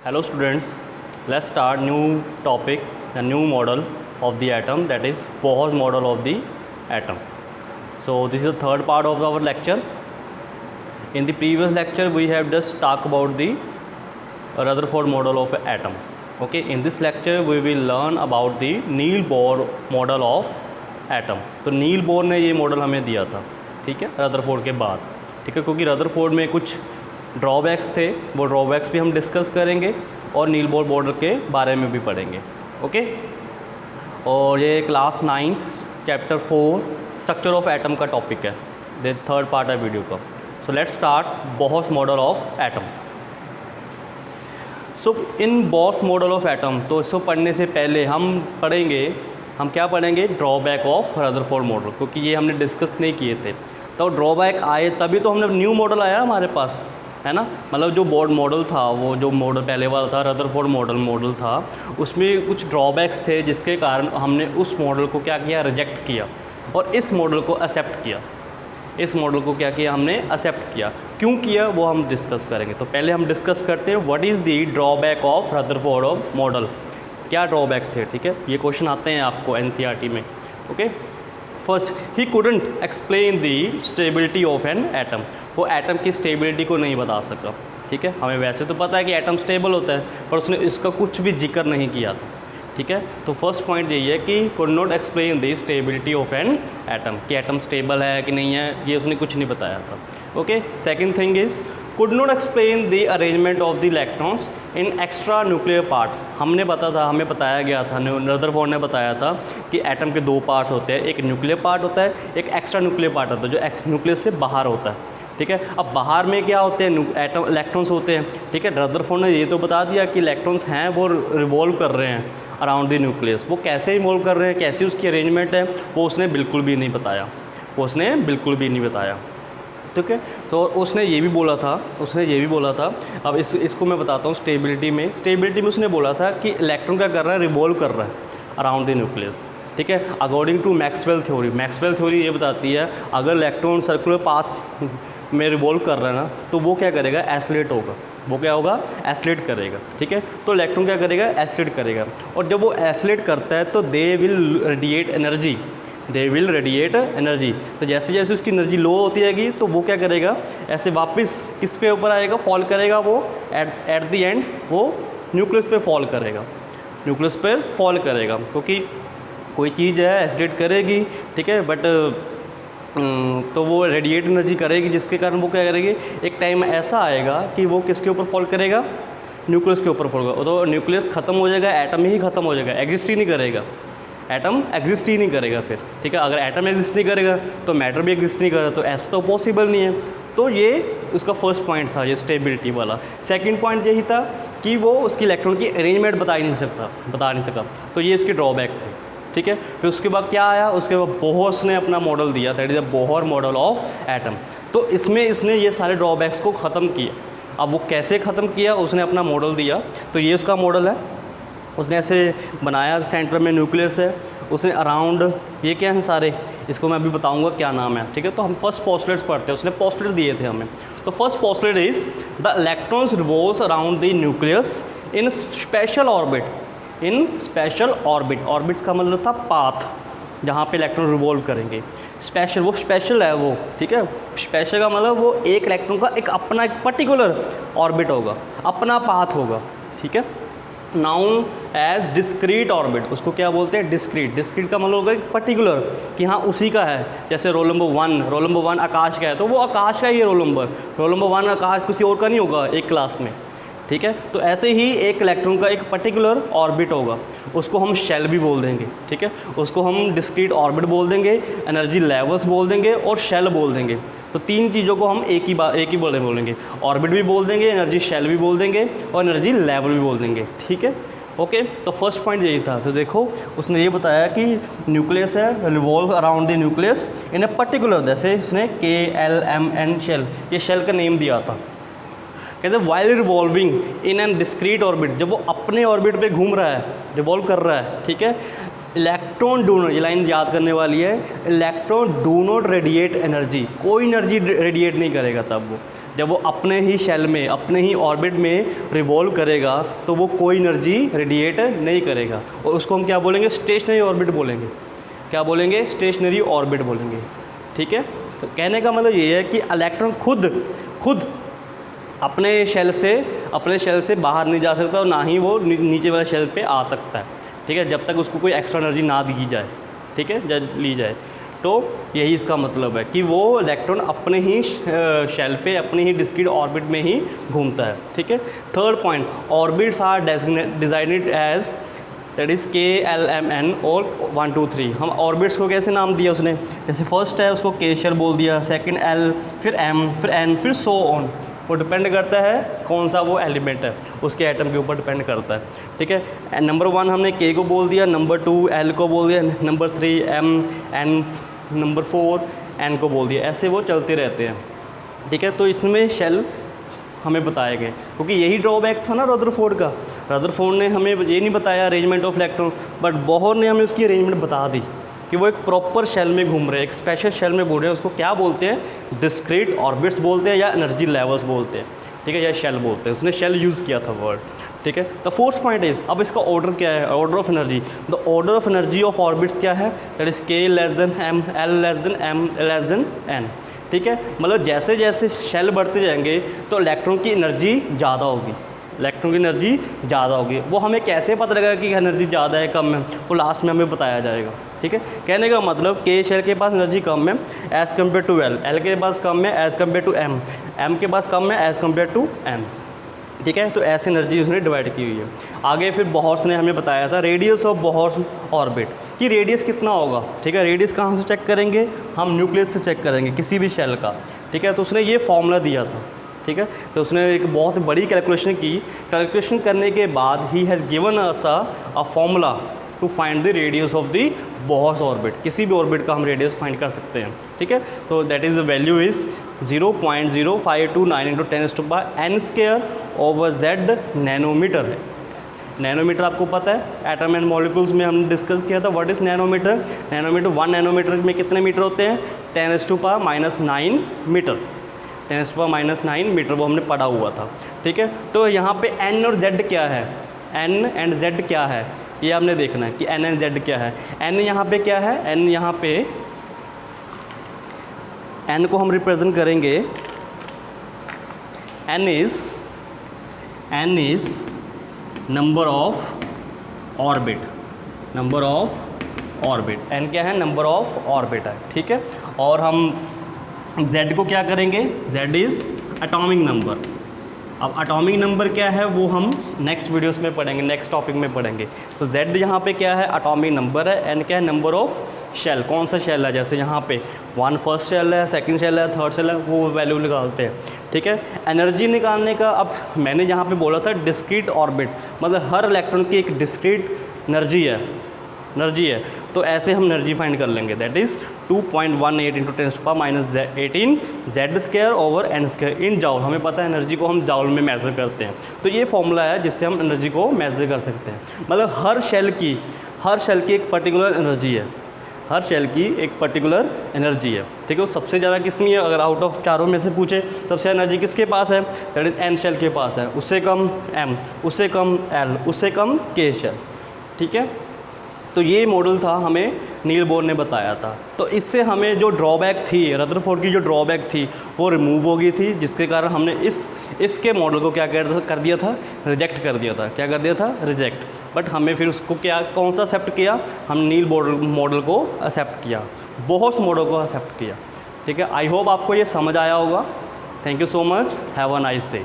Hello students, let's start new topic, a new model of the atom, that is Bohr's model of the atom. So this is the third part of our lecture. In the previous lecture we have just talked about the Rutherford model of atom. Okay, in this lecture we will learn about the Niels Bohr model of atom. तो Niels Bohr ने ये model हमें दिया था, ठीक है, Rutherford के बाद, ठीक है, क्योंकि रदरफोर्ड में कुछ ड्रॉबैक्स थे, वो ड्रॉबैक्स भी हम डिस्कस करेंगे और नील बोर मॉडल के बारे में भी पढ़ेंगे. ओके, और ये class 9th chapter 4 structure of atom का टॉपिक है, ये थर्ड पार्ट है वीडियो का. So let's start Bohr's model of atom. So in Bohr's model of atom, तो इसको पढ़ने से पहले हम क्या पढ़ेंगे, ड्रॉबैक ऑफ रदरफोर्ड मॉडल, क्योंकि ये हमने डिस्कस नहीं किए थे. तो ड्रॉबैक आए तभी तो हमने न्यू मॉडल आया हमारे पास, है ना. मतलब जो बोर्ड मॉडल था, वो जो मॉडल पहले वाला था रदरफोर्ड मॉडल था, उसमें कुछ ड्रॉबैक्स थे जिसके कारण हमने उस मॉडल को क्या किया, रिजेक्ट किया और इस मॉडल को एक्सेप्ट किया. इस मॉडल को क्या किया, हमने एक्सेप्ट किया. क्यों किया वो हम डिस्कस करेंगे. तो पहले हम डिस्कस करते हैं what is the drawback of Rutherford model. क्या ड्रॉबैक थे, ठीक है, ये क्वेश्चन आते हैं आपको एनसीईआरटी में. Okay, first, he couldn't explain the stability of an atom. वो एटम की स्टेबिलिटी को नहीं बता सका, ठीक है. हमें वैसे तो पता है कि एटम स्टेबल होता है, पर उसने इसका कुछ भी जिक्र नहीं किया था, ठीक है. तो फर्स्ट पॉइंट यही है कि could not explain the stability of an atom, कि एटम स्टेबल है कि नहीं है, ये उसने कुछ नहीं बताया था. Okay, second thing is could not explain the arrangement of the electrons in extra nuclear part. हमें बताया गया था, रदरफोर्ड ने बताया था कि एटम के दो पार्ट्स होते हैं, एक न्यूक्लियर पार्ट होता है, एक एक्स्ट्रा न्यूक्लियर पार्ट होता है जो न्यूक्लियस से बाहर होता है, ठीक है. अब बाहर में क्या होते हैं, एटम इलेक्ट्रॉन्स होते हैं, ठीक है. रदरफोर्ड ने ये तो बता दिया कि इलेक्ट्रॉन्स हैं वो रिवॉल्व कर रहे हैं अराउंड द न्यूक्लियस. वो कैसे रिवॉल्व कर रहे हैं, कैसी उसकी अरेंजमेंट है, वो उसने बिल्कुल भी नहीं बताया, ठीक है. तो उसने ये भी बोला था, अब इसको मैं बताता हूँ. स्टेबिलिटी में उसने बोला था कि इलेक्ट्रॉन क्या कर रहा है, रिवॉल्व कर रहा है अराउंड द न्यूक्लियस, ठीक है. अकॉर्डिंग टू मैक्सवेल थ्योरी ये बताती है अगर इलेक्ट्रॉन सर्कुलर पाथ में रिवॉल्व कर रहा है ना, तो वो क्या करेगा, एस्लेट होगा, एस्लेट करेगा, ठीक है. तो इलेक्ट्रॉन क्या करेगा, एस्लेट करेगा, और जब वो एस्लेट करता है तो दे विल रेडिएट एनर्जी. तो जैसे जैसे उसकी एनर्जी लो होती जाएगी तो वो क्या करेगा, ऐसे वापस किस पे ऊपर आएगा, फॉल करेगा. वो एट द एंड वो न्यूक्लियस पे फॉल करेगा, क्योंकि कोई चीज़ है एसिडेट करेगी, ठीक है, बट तो वो रेडिएट एनर्जी करेगी, जिसके कारण वो क्या करेगी, एक टाइम ऐसा आएगा कि वो किसके ऊपर फॉल करेगा, न्यूक्लियस के ऊपर फॉल करेगा. तो न्यूक्लियस ख़त्म हो जाएगा, एटम ही ख़त्म हो जाएगा, एग्जिस्ट ही नहीं करेगा फिर, ठीक है. अगर एटम एग्जिस्ट नहीं करेगा तो मैटर भी एग्जिस्ट नहीं करेगा, तो ऐसा तो पॉसिबल नहीं है. तो ये उसका फर्स्ट पॉइंट था, ये स्टेबिलिटी वाला. सेकंड पॉइंट यही था कि वो उसकी इलेक्ट्रॉन की अरेंजमेंट बता नहीं सका. तो ये इसके ड्रॉबैक थे, ठीक है. फिर उसके बाद क्या आया, उसके बाद बोह्रस ने अपना मॉडल दिया, that is the Bohr model of atom. तो इसमें इसने ये सारे ड्रॉबैक्स को ख़त्म किया. अब वो कैसे ख़त्म किया, उसने अपना मॉडल दिया. तो ये उसका मॉडल है, उसने ऐसे बनाया, सेंटर में न्यूक्लियस है, उसने अराउंड ये क्या हैं सारे, इसको मैं अभी बताऊंगा क्या नाम है, ठीक है. तो हम फर्स्ट पोस्टुलेट्स पढ़ते हैं, उसने पोस्टुलेट दिए थे हमें. तो first postulate is the electrons revolves around the nucleus in special orbit. Orbits का मतलब था पाथ, जहाँ पे इलेक्ट्रॉन रिवॉल्व करेंगे. वो स्पेशल है वो, ठीक है. स्पेशल का मतलब वो एक इलेक्ट्रॉन का एक अपना एक पर्टिकुलर ऑर्बिट होगा, अपना पाथ होगा, ठीक है. नाउन एज डिस्क्रीट ऑर्बिट, उसको क्या बोलते हैं, डिस्क्रीट का मतलब होगा एक पर्टिकुलर, कि हाँ उसी का है. जैसे रोल नंबर 1 आकाश का है, तो वो आकाश का ही है रोल नंबर 1 आकाश किसी और का नहीं होगा एक क्लास में, ठीक है. तो ऐसे ही एक इलेक्ट्रॉन का एक पर्टिकुलर ऑर्बिट होगा, उसको हम शेल भी बोल देंगे, ठीक है. उसको हम डिस्क्रीट ऑर्बिट बोल देंगे, एनर्जी लेवल्स बोल देंगे और शेल बोल देंगे. तो तीन चीज़ों को हम एक ही बोलेंगे, ऑर्बिट भी बोल देंगे, एनर्जी शेल भी बोल देंगे और एनर्जी लेवल भी बोल देंगे, ठीक है. ओके, तो फर्स्ट पॉइंट यही था. तो देखो उसने ये बताया कि न्यूक्लियस है, revolve around the nucleus in a particular, जैसे उसने KLMN शेल, ये शेल का नेम दिया था. कहते हैं while revolving in an discrete orbit, जब वो अपने ऑर्बिट पे घूम रहा है, रिवॉल्व कर रहा है, ठीक है. इलेक्ट्रॉन डू नॉट, ये लाइन याद करने वाली है, electron do not radiate energy, कोई एनर्जी रेडिएट नहीं करेगा तब वो, जब वो अपने ही शेल में, अपने ही ऑर्बिट में रिवॉल्व करेगा तो वो कोई एनर्जी रेडिएट नहीं करेगा, और उसको हम क्या बोलेंगे, स्टेशनरी ऑर्बिट बोलेंगे। क्या बोलेंगे, स्टेशनरी ऑर्बिट बोलेंगे। ठीक है, तो कहने का मतलब ये है कि इलेक्ट्रॉन खुद अपने शेल से बाहर नहीं जा सकता और ना ही वो नीचे वाले शेल पे आ सकता है। ठीक है, जब तक उसको कोई एक्स्ट्रा एनर्जी ना दी जाए, ठीक है, जब ली जाए। तो यही इसका मतलब है कि वो इलेक्ट्रॉन अपने ही शेल पे, अपने ही डिस्क्रीट ऑर्बिट में ही घूमता है। ठीक है। Third point, orbits are designed as that is KLMN और 1 2 3। हम ऑर्बिट्स को कैसे नाम दिया उसने, जैसे फर्स्ट है उसको K शेल बोल दिया, सेकंड L, फिर M, फिर N, फिर सो ऑन। वो डिपेंड करता है कौन सा वो एलिमेंट है, उसके एटम के ऊपर डिपेंड करता है। ठीक है। नंबर 1 हमने K को बोल दिया, नंबर 2 L को बोल दिया, number 3 M, N, number 4 N को बोल दिया। ऐसे वो चलते रहते हैं। ठीक है। तो इसमें शेल हमें बताए गए, क्योंकि यही ड्रॉबैक था ना रदरफोर्ड का। रदरफोर्ड ने हमें ये नहीं बताया arrangement of electron, but Bohr ने हमें उसकी अरेंजमेंट बता दी कि वो एक प्रॉपर शेल में घूम रहे हैं, एक स्पेशल शेल में घूम रहे हैं। उसको क्या बोलते हैं, डिस्क्रीट ऑर्बिट्स बोलते हैं, या एनर्जी लेवल्स बोलते हैं। ठीक है, या शेल बोलते हैं। उसने शेल यूज़ किया था वर्ड। ठीक है। द फोर्थ पॉइंट इज, अब इसका ऑर्डर क्या है, order of energy. The order of energy of orbits क्या है, that is K less than M, L less than M, less than N। ठीक है, मतलब जैसे जैसे शेल बढ़ते जाएंगे तो इलेक्ट्रॉन की एनर्जी ज़्यादा होगी, इलेक्ट्रॉन की एनर्जी ज़्यादा होगी। वो हमें कैसे पता लगेगा कि एनर्जी ज़्यादा है कम है, वो लास्ट में हमें बताया जाएगा। ठीक है। कहने का मतलब K शेल के पास एनर्जी कम है as compare to L, L के पास कम है as compare to M, M के पास कम है एज़ कम्पेयर टू M। ठीक है। तो ऐसी एनर्जी उसने डिवाइड की हुई है। आगे फिर बोहर्स ने हमें बताया था रेडियस ऑफ बोहर ऑर्बिट, कि रेडियस कितना होगा। ठीक है। रेडियस कहाँ से चेक करेंगे, हम न्यूक्लियस से चेक करेंगे किसी भी शेल का। ठीक है। तो उसने ये फॉर्मूला दिया था। ठीक है। तो उसने एक बहुत बड़ी कैलकुलेशन की, कैलकुलेशन करने के बाद ही has given us a formula to find the radius of the Bohr's orbit. किसी भी ऑर्बिट का हम रेडियस फाइंड कर सकते हैं। ठीक है। तो that is the value is 0.0529 × 10⁻n² over Z nanometre है। नैनोमीटर आपको पता है, एटम एंड मॉलिक्यूल्स में हमने डिस्कस किया था what is nanometre. Nanometre 1 nanometre में कितने मीटर होते हैं, 10⁻⁻9 मीटर। 10⁻⁹ मीटर वो हमने पढ़ा हुआ था। ठीक है। तो यहाँ पे N और Z क्या है, N एंड Z क्या है, ये हमने देखना है कि N एंड Z क्या है। N यहाँ पे क्या है, N यहाँ पे N को हम रिप्रेजेंट करेंगे, N is number of orbit, number of orbit. N क्या है, नंबर ऑफ ऑर्बिट है। ठीक है। और हम Z को क्या करेंगे, Z इज़ एटॉमिक नंबर। अब एटॉमिक नंबर क्या है वो हम नेक्स्ट वीडियोस में पढ़ेंगे, नेक्स्ट टॉपिक में पढ़ेंगे। तो Z यहाँ पे क्या है, एटॉमिक नंबर है। N क्या है, नंबर ऑफ शेल, कौन सा शेल है, जैसे यहाँ पे 1 फर्स्ट शेल है, सेकंड शेल है, थर्ड शेल है, वो वैल्यू निकालते हैं। ठीक है। एनर्जी निकालने का, अब मैंने यहाँ पे बोला था डिस्क्रीट ऑर्बिट, मतलब हर इलेक्ट्रॉन की एक डिस्क्रीट एनर्जी है। तो ऐसे हम एनर्जी फाइंड कर लेंगे, that is 2.18 × 10⁻18 Z² over N² in joule. हमें पता है एनर्जी को हम जाउल में मेज़र करते हैं, तो ये फॉर्मूला है जिससे हम एनर्जी को मेज़र कर सकते हैं। मतलब हर शेल की एक पर्टिकुलर एनर्जी है, हर शेल की एक पर्टिकुलर एनर्जी है। ठीक है। वो सबसे ज़्यादा किसमें है, अगर आउट ऑफ चारों में से पूछे सबसे एनर्जी किसके पास है, दैट इज़ N शेल के पास है, उससे कम M, उससे कम L, उससे कम K शेल। ठीक है। तो ये मॉडल था, हमें नील बोर ने बताया था। तो इससे हमें जो ड्रॉबैक थी, रदरफोर्ड की जो ड्रॉबैक थी वो रिमूव हो गई थी, जिसके कारण हमने इसके मॉडल को क्या कर दिया था, रिजेक्ट कर दिया था। क्या कर दिया था, रिजेक्ट। बट हमें फिर उसको कौन सा एक्सेप्ट किया, हम नील बोर मॉडल को एक्सेप्ट किया, बोहर्स मॉडल को एक्सेप्ट किया। ठीक है। आई होप आपको ये समझ आया होगा। Thank you so much, have a nice day.